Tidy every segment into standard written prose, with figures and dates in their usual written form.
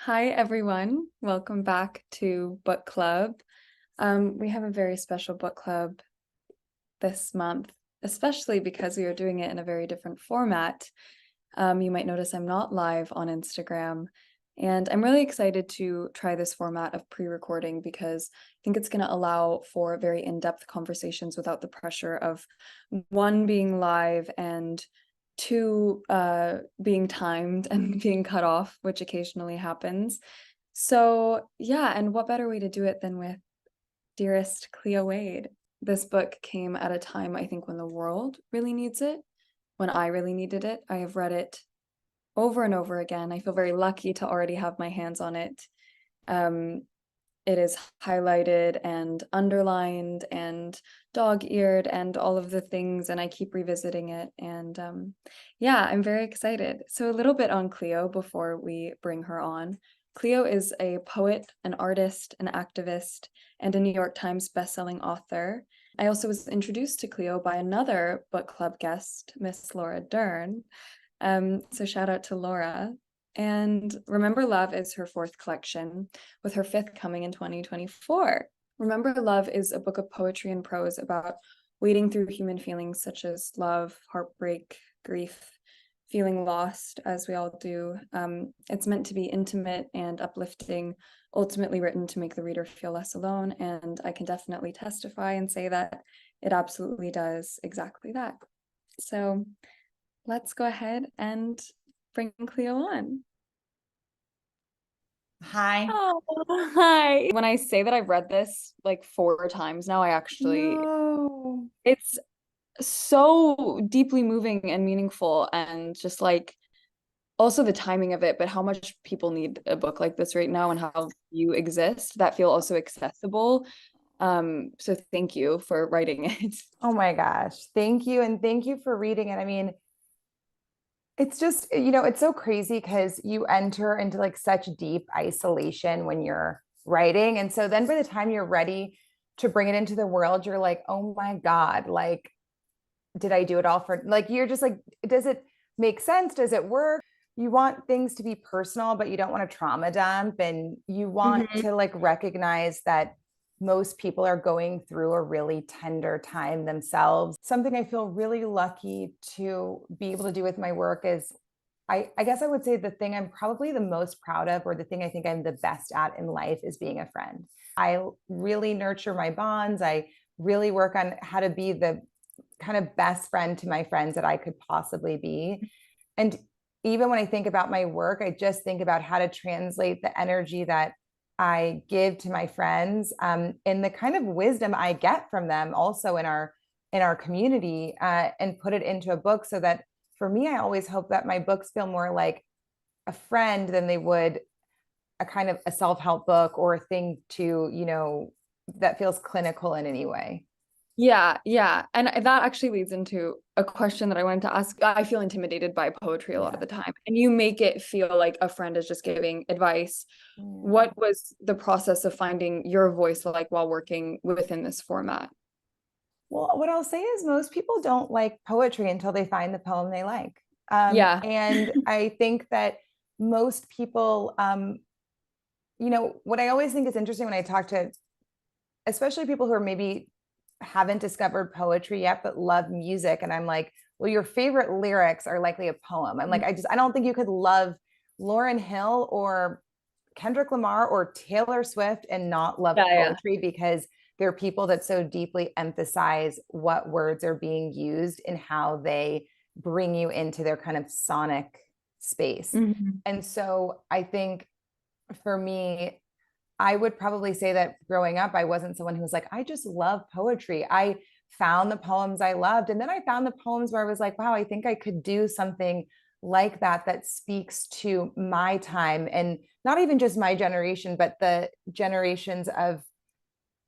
Hi, everyone. Welcome back to Book Club. We have a very special book club this month, especially because we are doing it in a very different format. You might notice I'm not live on Instagram, and I'm really excited to try this format of pre-recording because I think it's going to allow for very in-depth conversations without the pressure of one being live and two being timed and being cut off, which occasionally happens. So yeah, and what better way to do it than with dearest Cleo Wade? This book came at a time, I think, when the world really needs it, when I really needed it. I have read it over and over again. I feel very lucky to already have my hands on it. Um, it is highlighted and underlined and dog-eared and all of the things, and I keep revisiting it. And yeah, I'm very excited. So a little bit on Cleo before we bring her on. Cleo is a poet, an artist, an activist, and a New York Times bestselling author. I also was introduced to Cleo by another book club guest, Miss Laura Dern. So shout out to Laura. And Remember Love is her fourth collection, with her fifth coming in 2024. Remember Love is a book of poetry and prose about wading through human feelings such as love, heartbreak, grief, feeling lost, as we all do. It's meant to be intimate and uplifting, ultimately written to make the reader feel less alone. And I can definitely testify and say that it absolutely does exactly that. So let's go ahead and bring Cleo on. Hi. Oh, hi. When I say that I've read this like four times now, No. it's so deeply moving and meaningful, and just like also the timing of it, but how much people need a book like this right now and how you exist that feel also accessible. So thank you for writing it. Oh my gosh. Thank you. And thank you for reading it. I mean, it's just, it's so crazy because you enter into like such deep isolation when you're writing. And so then by the time you're ready to bring it into the world, you're like, oh my God, like, did I do it all for like, you're just like, does it make sense? Does it work? You want things to be personal, but you don't want to trauma dump. And you want Mhm. to like recognize that most people are going through a really tender time themselves. Something I feel really lucky to be able to do with my work is I guess I would say the thing I'm probably the most proud of, or the thing I think I'm the best at in life, is being a friend. I really nurture my bonds. I really work on how to be the kind of best friend to my friends that I could possibly be. And even when I think about my work, I just think about how to translate the energy that I give to my friends, and the kind of wisdom I get from them also in our community, and put it into a book so that for me, I always hope that my books feel more like a friend than they would a kind of a self-help book or a thing to, that feels clinical in any way. Yeah, yeah. And that actually leads into a question that I wanted to ask. I feel intimidated by poetry a lot of Yeah. the time, and you make it feel like a friend is just giving advice. Yeah. What was the process of finding your voice like while working within this format? Well, what I'll say is most people don't like poetry until they find the poem they like. Yeah. And I think that most people, what I always think is interesting when I talk to, especially people who are maybe haven't discovered poetry yet, but love music. And I'm like, well, your favorite lyrics are likely a poem. I'm like, I don't think you could love Lauryn Hill or Kendrick Lamar or Taylor Swift and not love Yeah, yeah. poetry, because there are people that so deeply emphasize what words are being used and how they bring you into their kind of sonic space. Mhm. And so I think for me, I would probably say that growing up, I wasn't someone who was like, I just love poetry. I found the poems I loved. And then I found the poems where I was like, wow, I think I could do something like that that speaks to my time, and not even just my generation, but the generations of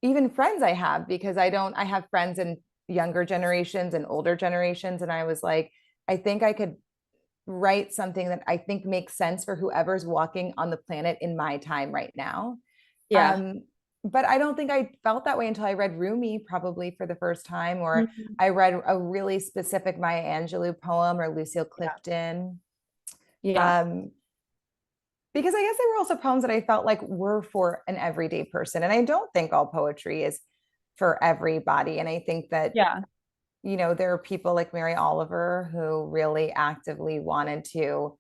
even friends I have, because I have friends in younger generations and older generations. And I was like, I think I could write something that I think makes sense for whoever's walking on the planet in my time right now. Yeah. Um, but I don't think I felt that way until I read Rumi, probably for the first time, or Mhm. I read a really specific Maya Angelou poem or Lucille Yeah. Clifton. Yeah. Um, because I guess they were also poems that I felt like were for an everyday person. And I don't think all poetry is for everybody. And I think that, Yeah. there are people like Mary Oliver who really actively wanted to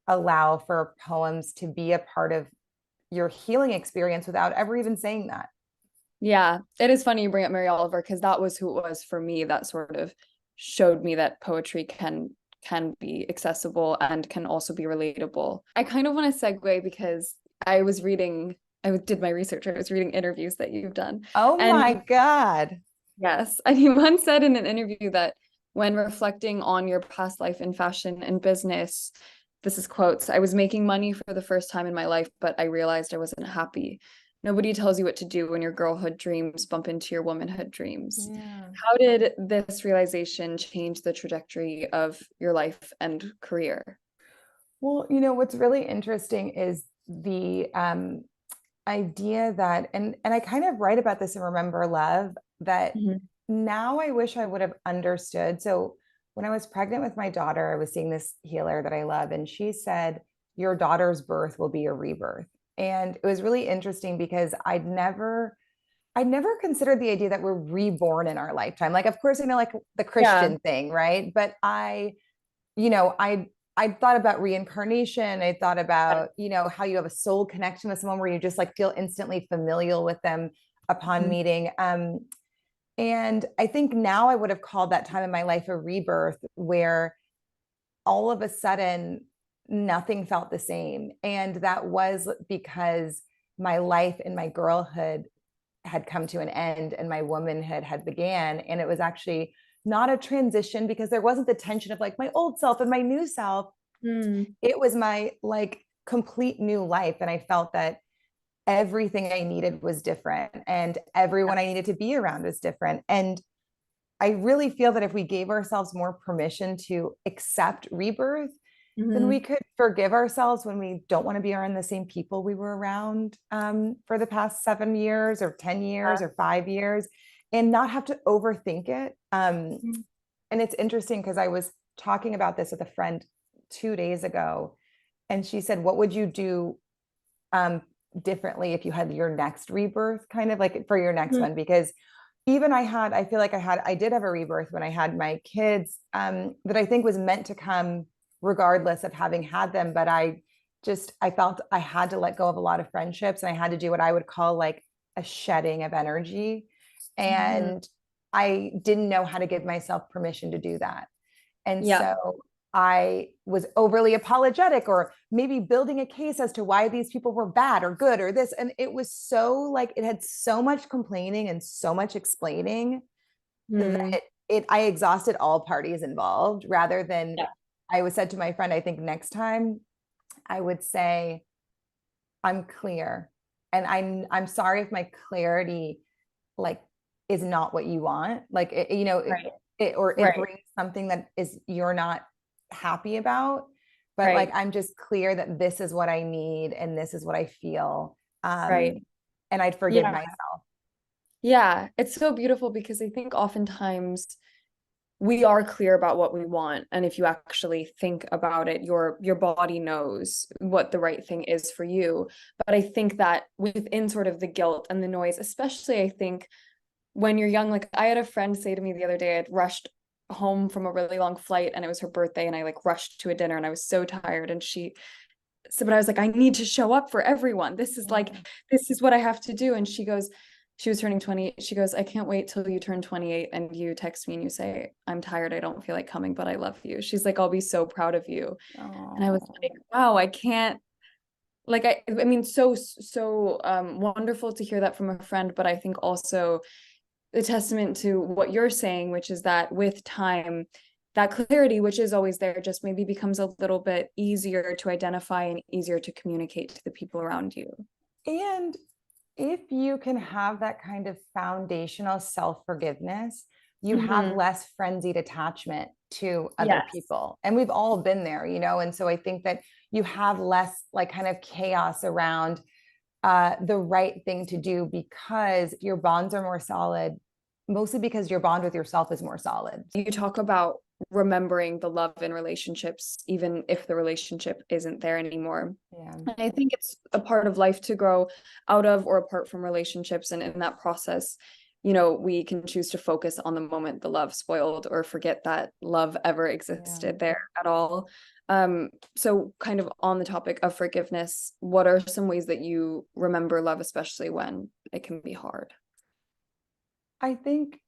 allow for poems to be a part of your healing experience without ever even saying that. Yeah, it is funny you bring up Mary Oliver because that was who it was for me that sort of showed me that poetry can be accessible and can also be relatable. I kind of want to segue because I did my research. I was reading interviews that you've done. Oh And my God. yes, and you once said in an interview that when reflecting on your past life in fashion and business, this is quotes, I was making money for the first time in my life, but I realized I wasn't happy. Nobody tells you what to do when your girlhood dreams bump into your womanhood dreams. Yeah. How did this realization change the trajectory of your life and career? Well, what's really interesting is the idea that, and I kind of write about this in Remember Love, that Mhm. now I wish I would have understood. So when I was pregnant with my daughter, I was seeing this healer that I love, and she said, your daughter's birth will be a rebirth. And it was really interesting because I'd never considered the idea that we're reborn in our lifetime. Like, of course, like the Yeah. Christian thing, right? But you know, I thought about reincarnation. I thought about, how you have a soul connection with someone where you just like feel instantly familial with them upon Mhm. meeting. And I think now I would have called that time in my life a rebirth where all of a sudden nothing felt the same. And that was because my life in my girlhood had come to an end and my womanhood had began. And it was actually not a transition because there wasn't the tension of like my old self and my new self. Mm. It was my like complete new life. And I felt that everything I needed was different and everyone I needed to be around was different. And I really feel that if we gave ourselves more permission to accept rebirth, then we Mhm. could forgive ourselves when we don't want to be around the same people we were around for the past 7 years or 10 years or 5 years and not have to overthink it. Mhm. And it's interesting because I was talking about this with a friend 2 days ago, and she said, what would you do um, differently if you had your next rebirth, kind of like for your next Mhm. one? Because even I feel like I did have a rebirth when I had my kids that I think was meant to come regardless of having had them. But I felt I had to let go of a lot of friendships and I had to do what I would call like a shedding of energy. Mhm. And I didn't know how to give myself permission to do that. And Yeah. so I was overly apologetic or maybe building a case as to why these people were bad or good or this. And it was so like it had so much complaining and so much explaining Mm. that I exhausted all parties involved rather than Yeah. I was said to my friend, I think next time I would say, I'm clear. And I'm sorry if my clarity like is not what you want. Like Right. or it Right. brings something that is you're not happy about. But like Right. I'm just clear that this is what I need and this is what I feel. Right. And I'd forgive Yeah. myself. Yeah. It's so beautiful because I think oftentimes we are clear about what we want. And if you actually think about it, your body knows what the right thing is for you. But I think that within sort of the guilt and the noise, especially I think when you're young, like I had a friend say to me the other day, I'd rushed home from a really long flight and it was her birthday and I like rushed to a dinner and I was so tired and she so but I was like, I need to show up for everyone. Yeah. This is what I have to do. And she goes, she was turning 28. She goes, I can't wait till you turn 28 and you text me and you say, I'm tired. I don't feel like coming, but I love you. She's like, I'll be so proud of you. And I was like, Oh. wow, I can't like I mean, so wonderful to hear that from a friend, but I think also the testament to what you're saying, which is that with time, that clarity, which is always there, just maybe becomes a little bit easier to identify and easier to communicate to the people around you. And if you can have that kind of foundational self forgiveness, you have Mm-hmm. less frenzied attachment to other Yes. people. And we've all been there, And so I think that you have less like kind of chaos around the right thing to do because your bonds are more solid, mostly because your bond with yourself is more solid. You talk about remembering the love in relationships, even if the relationship isn't there anymore. Yeah. And I think it's a part of life to grow out of or apart from relationships. And in that process, we can choose to focus on the moment the love spoiled or forget that love ever Yeah. existed there at all. So kind of on the topic of forgiveness, what are some ways that you remember love, especially when it can be hard? I think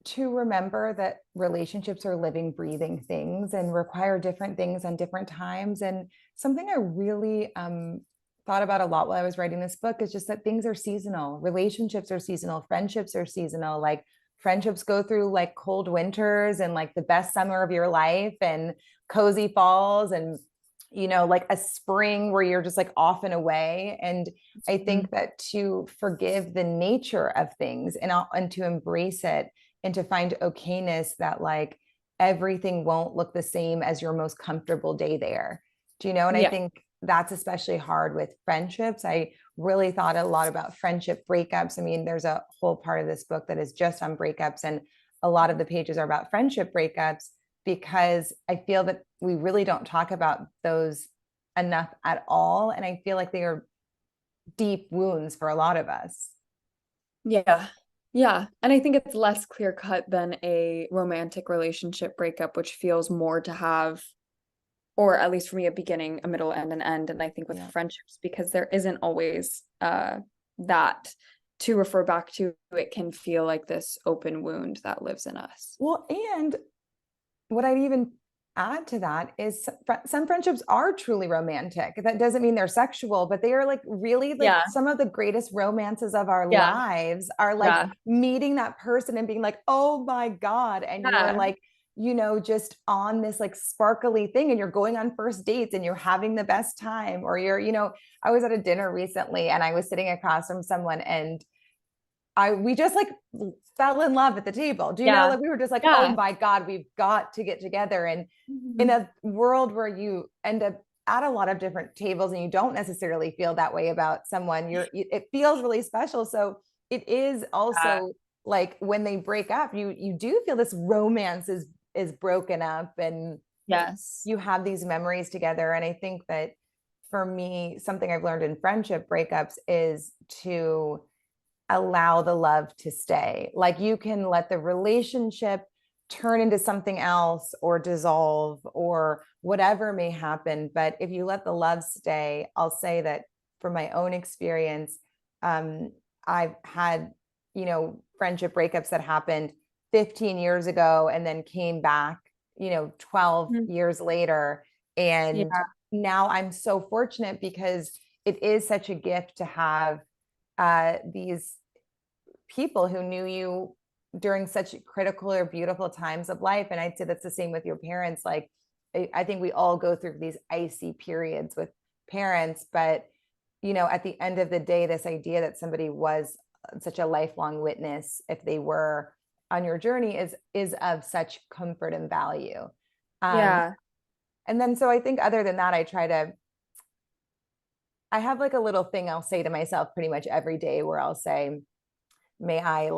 to remember that relationships are living, breathing things and require different things on different times. And something I really thought about a lot while I was writing this book is just that things are seasonal. Relationships are seasonal. Friendships are seasonal. Like friendships go through like cold winters and like the best summer of your life and cozy falls and like a spring where you're just like off and away. And I think that to forgive the nature of things and to embrace it and to find okayness that like everything won't look the same as your most comfortable day there. Do you know? And I Yeah. think that's especially hard with friendships. I really thought a lot about friendship breakups. I mean, there's a whole part of this book that is just on breakups, and a lot of the pages are about friendship breakups because I feel that we really don't talk about those enough at all. And I feel like they are deep wounds for a lot of us. Yeah. Yeah. And I think it's less clear cut than a romantic relationship breakup, which feels more to have, or at least for me, a beginning, a middle, and an end. And I think with Yeah. friendships, because there isn't always that to refer back to, it can feel like this open wound that lives in us. Well, and what I'd even add to that is some friendships are truly romantic. That doesn't mean they're sexual, but they are like really like Yeah. some of the greatest romances of our Yeah. lives are like Yeah. meeting that person and being like, oh my God. And you are Yeah. like, just on this like sparkly thing and you're going on first dates and you're having the best time. Or I was at a dinner recently and I was sitting across from someone and we just like fell in love at the table. Do you know? Yeah. Like we were just like, oh Yeah. my God, we've got to get together. And in Mhm. a world where you end up at a lot of different tables and you don't necessarily feel that way about someone, it feels really special. So it is Yeah. also like when they break up, you do feel this romance is broken up and Yes. you have these memories together. And I think that for me, something I've learned in friendship breakups is to allow the love to stay. Like you can let the relationship turn into something else or dissolve or whatever may happen. But if you let the love stay, I'll say that from my own experience, I've had, friendship breakups that happened 15 years ago and then came back, 12 Mhm. years later. Yeah. And now I'm so fortunate because it is such a gift to have these people who knew you during such critical or beautiful times of life. And I'd say that's the same with your parents. Like, I think we all go through these icy periods with parents, but at the end of the day, this idea that somebody was such a lifelong witness, if they were on your journey, is of such comfort and value. Um, Yeah. and then, so I think other than that, I have like a little thing I'll say to myself pretty much every day where I'll say, may I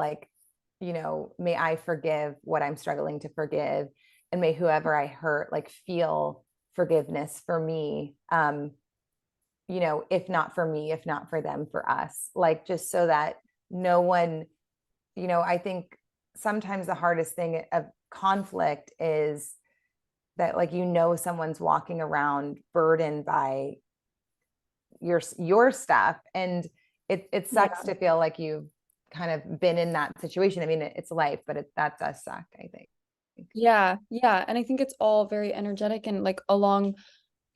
may I forgive what I'm struggling to forgive, and may whoever I hurt like feel forgiveness for me. If not for me, if not for them, for us, like just so that no one, I think sometimes the hardest thing of conflict is that like someone's walking around burdened by your stuff, and it sucks Yeah. to feel like you've kind of been in that situation. I mean, it's life, but that does suck, I think. Yeah. Yeah. And I think it's all very energetic and like along,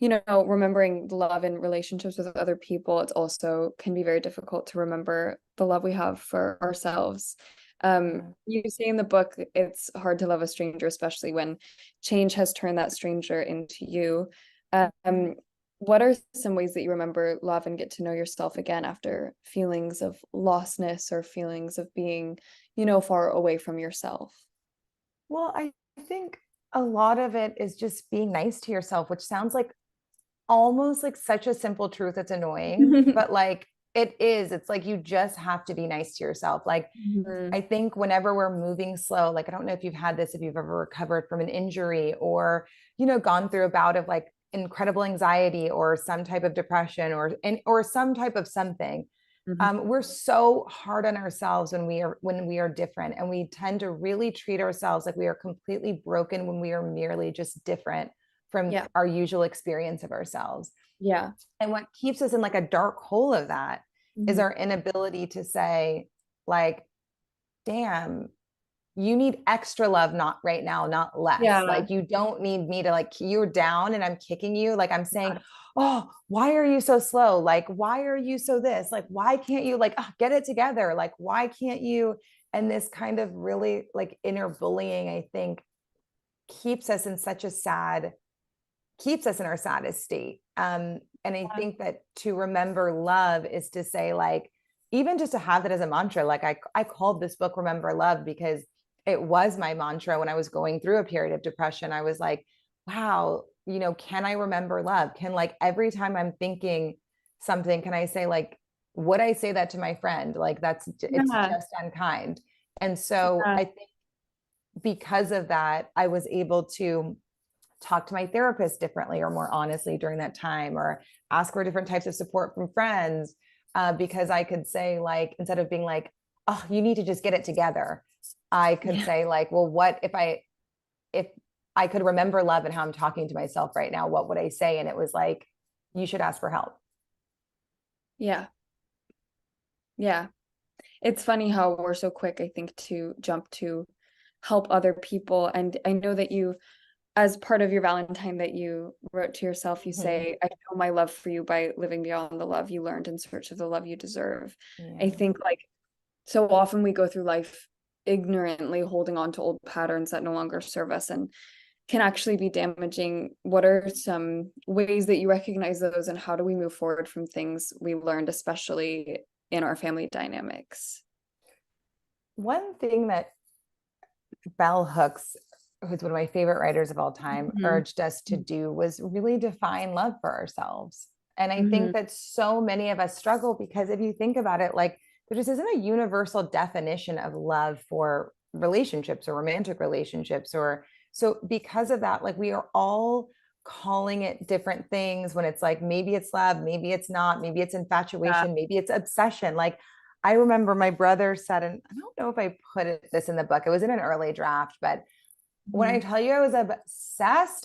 remembering the love in relationships with other people, it's also can be very difficult to remember the love we have for ourselves. Yeah. You say in the book, it's hard to love a stranger, especially when change has turned that stranger into you. Um, what are some ways that you remember love and get to know yourself again after feelings of lostness or feelings of being, far away from yourself? Well, I think a lot of it is just being nice to yourself, which sounds like almost like such a simple truth. It's annoying, but like It is. It's like you just have to be nice to yourself. Like Mhm. I think whenever we're moving slow, like I don't know if you've had this, if you've ever recovered from an injury or, gone through a bout of like incredible anxiety or some type of depression or some type of something. Mhm. We're so hard on ourselves when we are different, and we tend to really treat ourselves like we are completely broken when we are merely just different from Yeah. our usual experience of ourselves. Yeah. And what keeps us in like a dark hole of that is Mhm. our inability to say, like, damn, you need extra love, not right now, not less. Yeah. Like, you don't need me to, like, you're down and I'm kicking you. Like, I'm saying, oh, why are you so slow? Like, why are you so this? Like, why can't you, like, get it together? Like, why can't you? And this kind of really like inner bullying, I think, keeps us in such a sad, keeps us in our saddest state. And I think that to remember love is to say, like, even just to have that as a mantra, like I called this book Remember Love because it was my mantra when I was going through a period of depression. I was like, wow, can I remember love? Can, like, every time I'm thinking something, can I say, like, would I say that to my friend? Like, it's Yeah. just unkind. And so Yeah. I think because of that, I was able to talk to my therapist differently or more honestly during that time, or ask for different types of support from friends, because I could say, like, instead of being like, oh, you need to just get it together, I could Yeah. say, like, well, what if I could remember love and how I'm talking to myself right now, what would I say? And it was like, you should ask for help. Yeah. Yeah. It's funny how we're so quick, I think, to jump to help other people. And I know that you, as part of your Valentine that you wrote to yourself, you Mm-hmm. say, I show my love for you by living beyond the love you learned in search of the love you deserve. I Yeah. think, like, so often we go through life ignorantly holding on to old patterns that no longer serve us and can actually be damaging. What are some ways that you recognize those, and how do we move forward from things we learned, especially in our family dynamics? One thing that Bell Hooks, who's one of my favorite writers of all time, Mhm. urged us to do was really define love for ourselves. And I think Mhm. that so many of us struggle because if you think about it, like, there just isn't a universal definition of love for relationships or romantic relationships. Or so because of that, like, we are all calling it different things when it's like, maybe it's love, maybe it's not, maybe it's Yeah. infatuation, maybe it's obsession. Like, I remember my brother said, and I don't know if I this in the book, it was in an early draft, but when I Mhm. tell you I was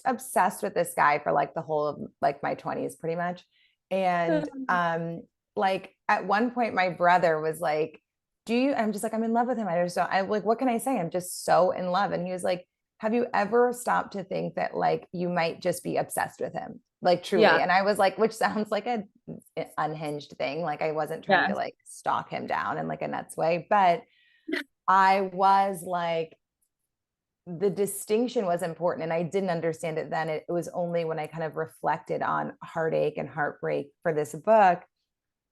obsessed with this guy for like the whole of like my 20s, pretty much. And like at one point my brother was like, I'm just like, I'm in love with him. I just don't, I like, what can I say? I'm just so in love. And he was like, have you ever stopped to think that, like, you might just be obsessed with him? Like, truly. Yeah. And I was like, which sounds like a unhinged thing. Like, I wasn't trying to Yes. like stalk him down in like a nuts way, but I was like, the distinction was important, and I didn't understand it then. It was only when I kind of reflected on heartache and heartbreak for this book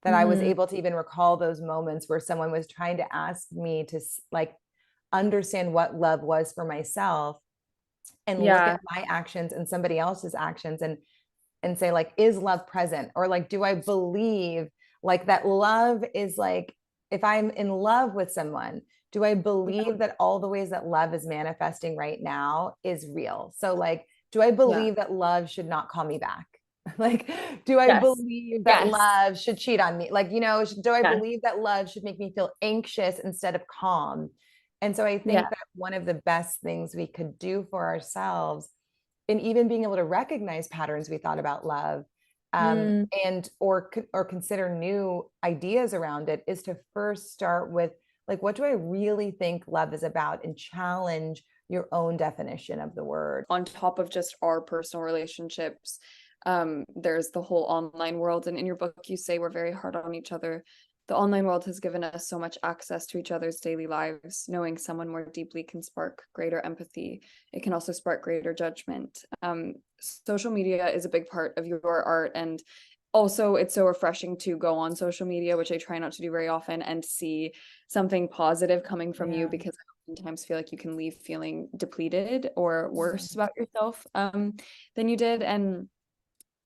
that I was Mhm. able to even recall those moments where someone was trying to ask me to, like, understand what love was for myself and look Yeah. at my actions and somebody else's actions, and say, like, is love present? Or like, do I believe like that love is like, if I'm in love with someone, do I believe that all the ways that love is manifesting right now is real? So like, do I Yeah. believe that love should not call me back? Like, do I Yes. believe that Yes. love should cheat on me? Like, do I Yes. believe that love should make me feel anxious instead of calm? And so I Yeah. think that one of the best things we could do for ourselves, and even being able to recognize patterns we thought about love, Mm. and or consider new ideas around it, is to first start with, like, what do I really think love is about, and challenge your own definition of the word. On top of just our personal relationships, there's the whole online world. And in your book, you say we're very hard on each other. The online world has given us so much access to each other's daily lives. Knowing someone more deeply can spark greater empathy. It can also spark greater judgment. Social media is a big part of your art. And also, it's so refreshing to go on social media, which I try not to do very often, and see something positive coming from you, Yeah. because I oftentimes feel like you can leave feeling depleted or worse about yourself than you did. And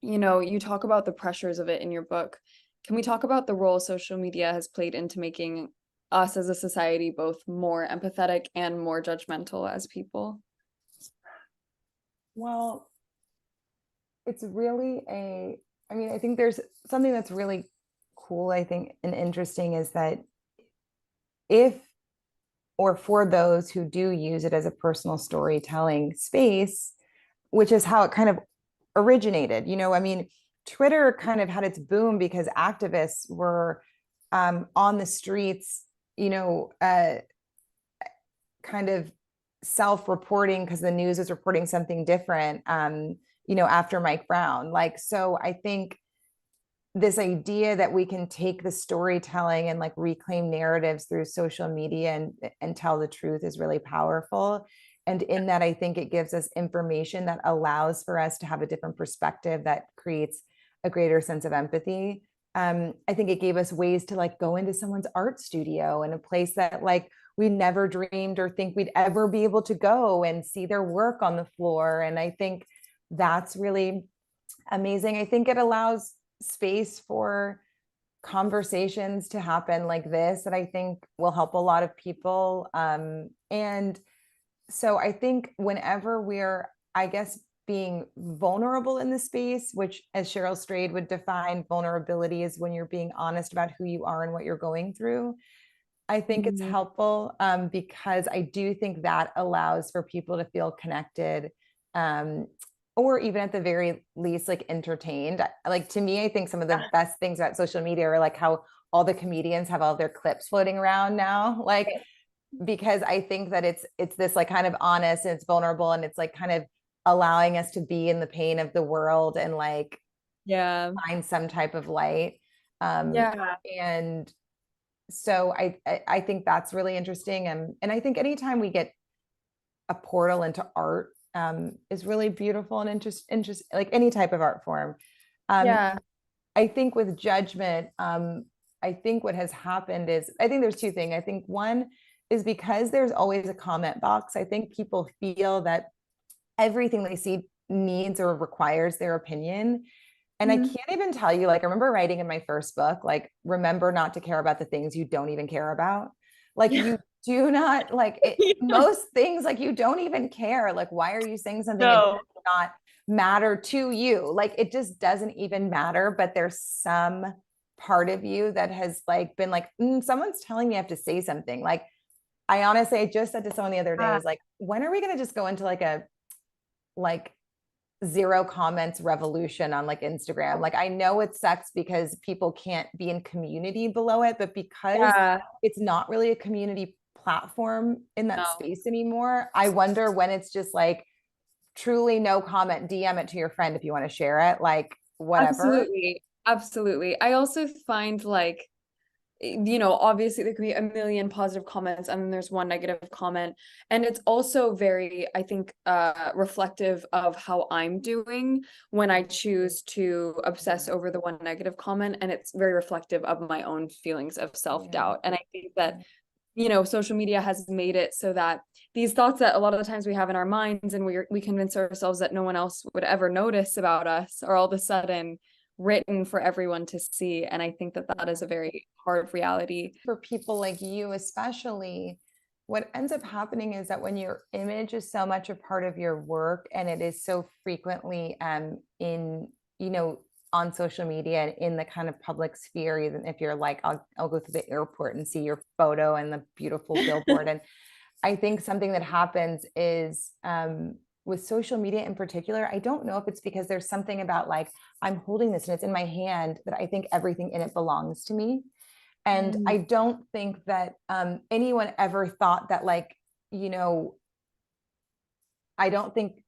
you talk about the pressures of it in your book. can we talk about the role social media has played into making us as a society both more empathetic and more judgmental as people? Well, it's really I mean, I think there's something that's really cool, I think, and interesting is that if, or for those who do use it as a personal storytelling space, which is how it kind of originated. I mean, Twitter kind of had its boom because activists were on the streets, kind of self-reporting because the news is reporting something different, after Mike Brown. Like, so I think this idea that we can take the storytelling and like reclaim narratives through social media and tell the truth is really powerful. And in that, I think it gives us information that allows for us to have a different perspective that creates a greater sense of empathy. I think it gave us ways to like go into someone's art studio in a place that like we never dreamed or think we'd ever be able to go and see their work on the floor. And I think that's really amazing. I think it allows space for conversations to happen like this that I think will help a lot of people. And so I think whenever we're, I guess, being vulnerable in the space, which as Cheryl Strayed would define vulnerability is when you're being honest about who you are and what you're going through. I think it's helpful because I do think that allows for people to feel connected, or even at the very least, like entertained. Like to me, I think some of the best things about social media are like how all the comedians have all their clips floating around now. Like, because I think that it's this like kind of honest and it's vulnerable and it's like kind of allowing us to be in the pain of the world and like find some type of light. And so I think that's really interesting. And I think anytime we get a portal into art is really beautiful and interest like any type of art form. I think with judgment, I think what has happened is I think there's two things. I think one is because there's always a comment box. I think people feel that everything they see needs or requires their opinion. And I can't even tell you, like, I remember writing in my first book, like, remember not to care about the things you don't even care about. Like, you do not, like, most things, like, you don't even care. Like, why are you saying something that does not matter to you? Like, it just doesn't even matter. But there's some part of you that has, like, been like, someone's telling me I have to say something. Like, I just said to someone the other day, I was like, when are we going to just go into like zero comments revolution on like Instagram? Like, I know it sucks because people can't be in community below it, but because it's not really a community platform in that space anymore, I wonder when it's just like truly no comment, DM it to your friend if you want to share it, like whatever. Absolutely. I also find like, obviously there can be a million positive comments and then there's one negative comment. And it's also very, I think, reflective of how I'm doing when I choose to obsess over the one negative comment. And it's very reflective of my own feelings of self-doubt. And I think that, social media has made it so that these thoughts that a lot of the times we have in our minds and we convince ourselves that no one else would ever notice about us are all of a sudden written for everyone to see. And I think that that is a very hard reality. For people like you, especially, what ends up happening is that when your image is so much a part of your work and it is so frequently in, on social media and in the kind of public sphere, even if you're like, I'll go to the airport and see your photo and the beautiful billboard. And I think something that happens is, with social media in particular, I don't know if it's because there's something about like, I'm holding this and it's in my hand that I think everything in it belongs to me. And I don't think that anyone ever thought that, like, I don't think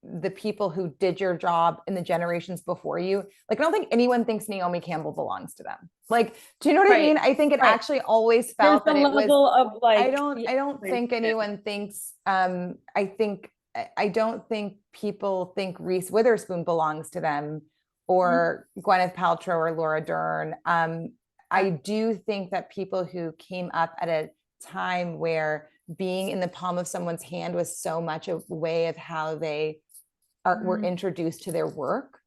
the people who did your job in the generations before you, like, I don't think anyone thinks Naomi Campbell belongs to them. Like, do you know what I mean? I think it actually always felt that it was, of like, I don't think anyone thinks, I don't think people think Reese Witherspoon belongs to them or Gwyneth Paltrow or Laura Dern. I do think that people who came up at a time where being in the palm of someone's hand was so much a way of how they were introduced to their work.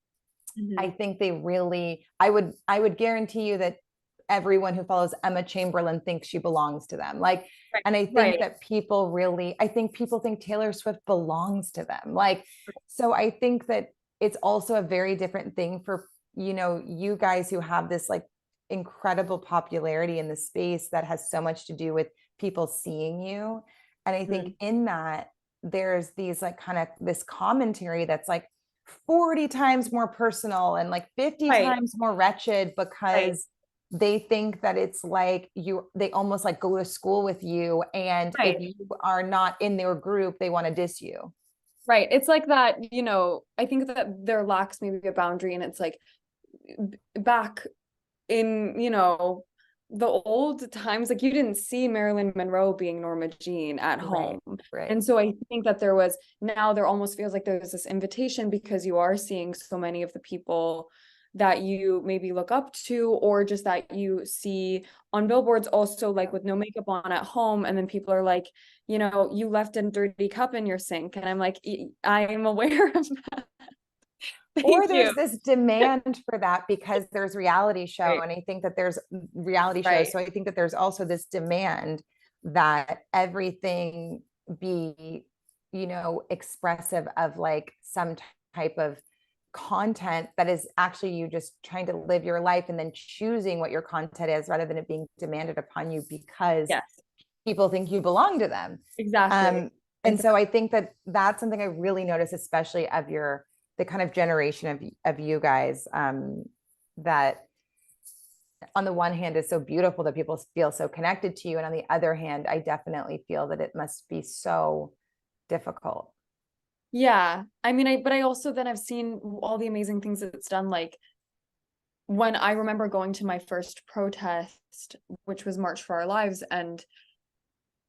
I think they really, I would guarantee you that everyone who follows Emma Chamberlain thinks she belongs to them. Like, Right. and I think Right. that people really, I think people think Taylor Swift belongs to them. Like, so I think that it's also a very different thing for, you know, you guys who have this like incredible popularity in the space that has so much to do with people seeing you. And I think in that, there's these like kind of this commentary that's like 40 times more personal and like 50 Right. times more wretched Right. because they think that it's like they almost like go to school with you, and if Right. you are not in their group, they want to diss you. Right. It's like that, you know, I think that there lacks maybe a boundary, and it's like back in, you know, the old times, like you didn't see Marilyn Monroe being Norma Jean at home. Right. And so I think that there was, now there almost feels like there's this invitation because you are seeing so many of the people that you maybe look up to, or just that you see on billboards also, like with no makeup on at home. And then people are like, you know, you left a dirty cup in your sink. And I'm like, I am aware of that. Or Thank you. there's this demand for that because there's reality show, Right. and I think that there's reality shows, Right. so I think that there's also this demand that everything be, you know, expressive of like some type of content that is actually you just trying to live your life and then choosing what your content is rather than it being demanded upon you because Yes, people think you belong to them. exactly. And so I think that that's something I really notice, especially of the kind of generation of you guys, that on the one hand is so beautiful that people feel so connected to you. And on the other hand, I definitely feel that it must be so difficult. Yeah. I mean, but I also then I've seen all the amazing things that it's done. Like when I remember going to my first protest, which was March for Our Lives, and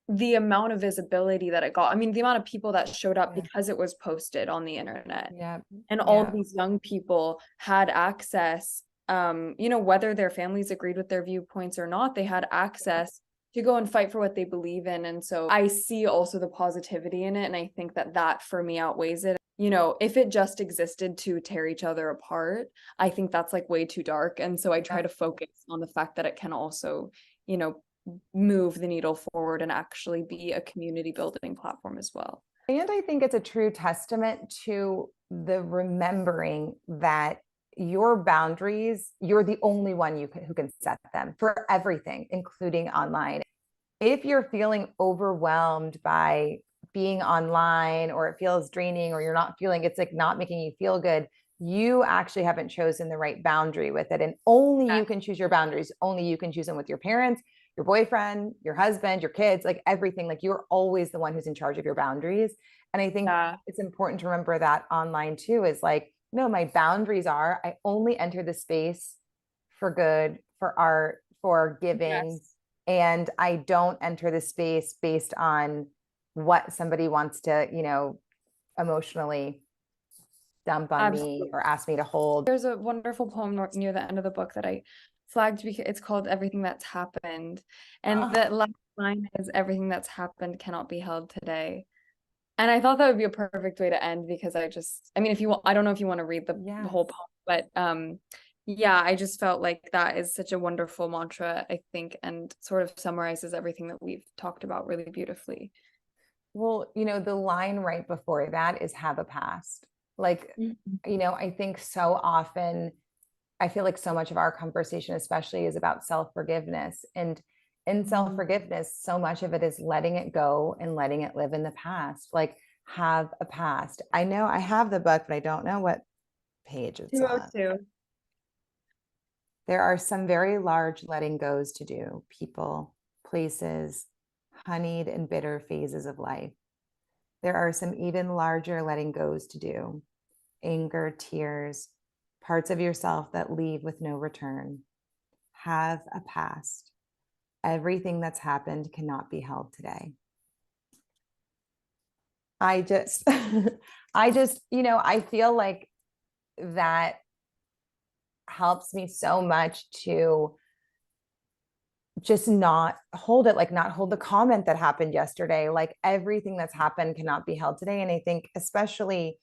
the amount of visibility that it got. I mean, the amount of people that showed up Yeah. because it was posted on the internet. Yeah. And all these young people had access, you know, whether their families agreed with their viewpoints or not, they had access to go and fight for what they believe in. And so I see also the positivity in it. And I think that that for me outweighs it. You know, if it just existed to tear each other apart, I think that's like way too dark. And so I try to focus on the fact that it can also, you know, move the needle forward and actually be a community building platform as well. And I think it's a true testament to the remembering that your boundaries, you're the only one who can set them for everything, including online. If you're feeling overwhelmed by being online, or it feels draining, or you're not feeling, it's like not making you feel good, you actually haven't chosen the right boundary with it. And only you can choose your boundaries. Only you can choose them with your parents, your boyfriend, your husband, your kids, like everything. Like you're always the one who's in charge of your boundaries. And I think it's important to remember that online too, is like, no, my boundaries are, I only enter the space for good, for art, for giving. Yes. And I don't enter the space based on what somebody wants to, you know, emotionally dump on me or ask me to hold. There's a wonderful poem near the end of the book that I flagged because it's called Everything That's Happened. And the last line is, everything that's happened cannot be held today. And I thought that would be a perfect way to end, because I mean, if you want, I don't know if you want to read the whole poem, but yeah, I just felt like that is such a wonderful mantra, I think, and sort of summarizes everything that we've talked about really beautifully. Well, you know, the line right before that is have a past. Like, you know, I think so often, I feel like so much of our conversation, especially, is about self-forgiveness. And in self-forgiveness, so much of it is letting it go and letting it live in the past. Like, have a past. I know I have the book, but I don't know what page it's on. 202. There are some very large letting goes to do, people, places, honeyed and bitter phases of life. There are some even larger letting goes to do, anger, tears, parts of yourself that leave with no return. Have a past. Everything that's happened cannot be held today. I just, you know, I feel like that helps me so much to just not hold it, like not hold the comment that happened yesterday. Like everything that's happened cannot be held today. And I think especially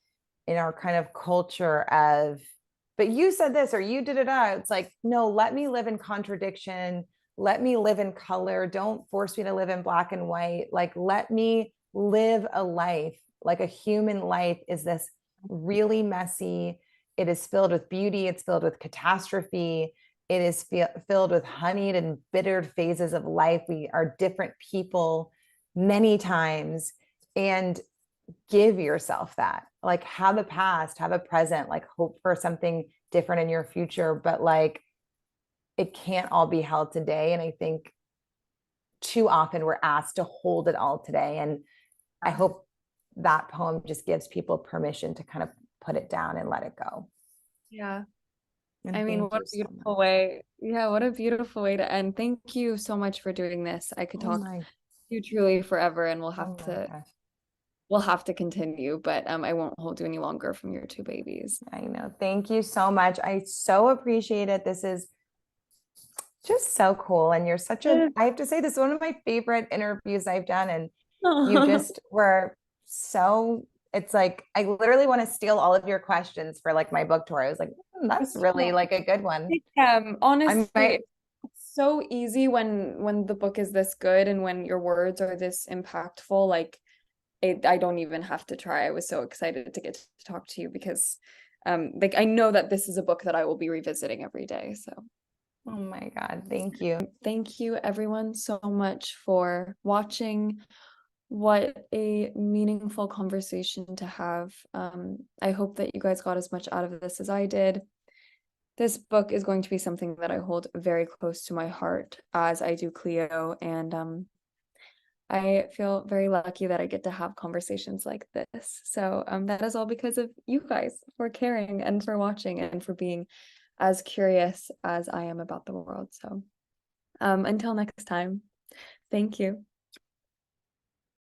in our kind of culture of but you said this or you did it out. It's like, no, let me live in contradiction. Let me live in color. Don't force me to live in black and white. Like, let me live a life. Like a human life is this really messy. It is filled with beauty. It's filled with catastrophe. It is filled with honeyed and bittered phases of life. We are different people many times. And give yourself that, like, have a past, have a present, like hope for something different in your future, but like it can't all be held today. And I think too often we're asked to hold it all today. And I hope that poem just gives people permission to kind of put it down and let it go. Yeah. And I mean, thank what you a so beautiful much. way. Yeah, what a beautiful way to end. Thank you so much for doing this. I could Oh talk to my, you truly forever, and oh my gosh. we'll have to continue, but I won't hold you any longer from your two babies. I know. Thank you so much. I so appreciate it. This is just so cool. And you're such a, I have to say, this is one of my favorite interviews I've done. And you just were so, it's like, I literally want to steal all of your questions for like my book tour. I was like, that's really like a good one. I Honestly, might, it's so easy when the book is this good and when your words are this impactful. Like I don't even have to try. I was so excited to get to talk to you because like I know that this is a book that I will be revisiting every day. So oh my God, thank you. thank you everyone so much for watching. What a meaningful conversation to have. I hope that you guys got as much out of this as I did. This book is going to be something that I hold very close to my heart, as I do Cleo, and I feel very lucky that I get to have conversations like this. So that is all because of you guys for caring and for watching and for being as curious as I am about the world. So until next time, thank you.